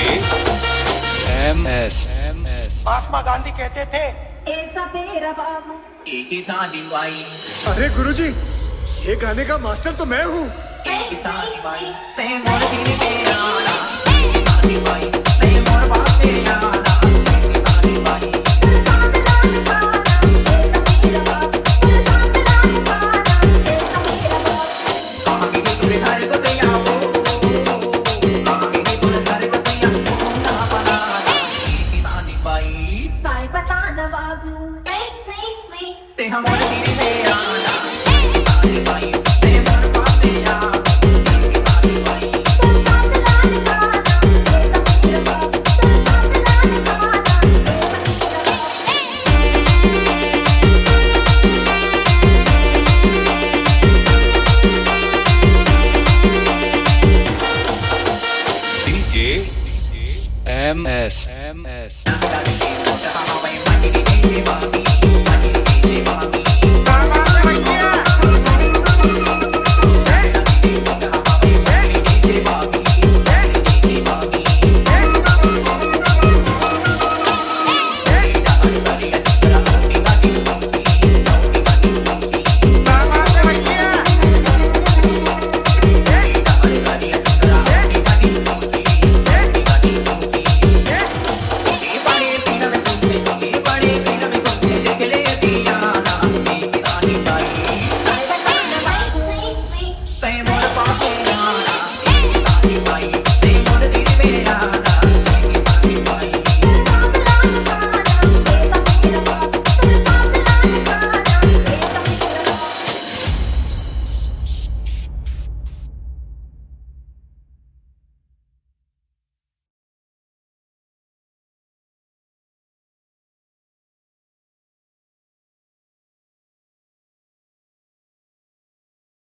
MS Mahatma Gandhi कहते थे ऐसा मेरा बाबू एक ही ताली बाई, अरे गुरुजी, ये गाने का मास्टर तो मैं हूँ। एक ही ताली बाई, ते मोर दिल पे आना, एक ही ताली बाई, ते मोर बाप पे आना, एक ही ताली बाई। कहाँ गिरी तुझे घर को ते आओ, कहाँ गिरी तुझे घर को ते आओ, ना बनाना, एक ही ताली बाई, काय बताना बाबू ते हम मोर दिल पे आना, एक ही ताली बाई, ते मोर बाप पे आना, एक ही ताली by. DJ MS Nagdalili mo sa kamay, manigiging si Mami.